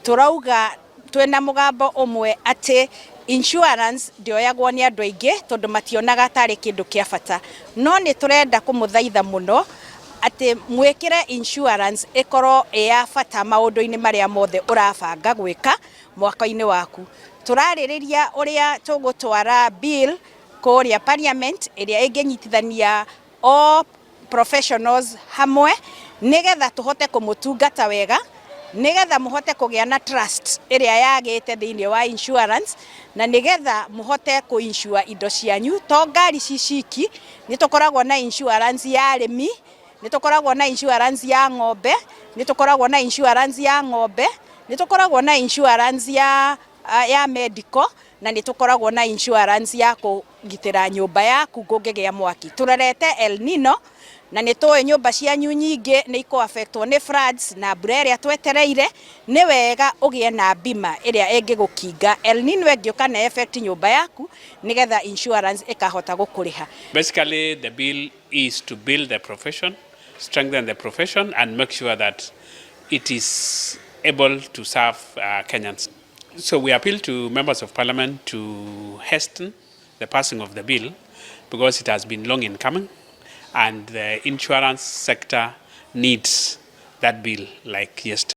turauga twena mugambo umwe ati insurance ndioyagwo ni andu aingi tondu mationaga tari kindu kia bata, no ni turenda kumuthaitha muno ati mwikire insurance ikoro ya bata maundu-ini maria mothe urabanga gwika mwaka-ini waku. Turaririria uria tugutwara bill kuria parliament iria inginyitithania all professionals hamwe nigetha tuhote kumutungata wega, nigetha muhote kugia na trust iria yagite thiini wa insurance, na nigetha muhote ku-insure indo cianyu. To ngari ciciki ni tukoragwo na insurance ya arimi, ni tukoragwo na insurance ya ng'ombe, ni tukoragwo na insurance ya ng'ombe, ni tukoragwo na insurance ya medical, na ni tukoragwo na insurance ya kugitira nyumba yaku kungigia mwaki. Turerete El Nino na ni tuwe nyumba cianyu nyingi ni iko affectwo ni floods na mbura iria twetereire, ni wega ugie na bima iria ingigukinga El Nino ingioka na effect nyumba yaku nigetha insurance ikahota gukuriha. Basically, the bill is to build the profession, strengthen the profession, and make sure that it is able to serve Kenyans. So we appeal to members of parliament to hasten the passing of the bill because it has been long in coming and the insurance sector needs that bill like yesterday.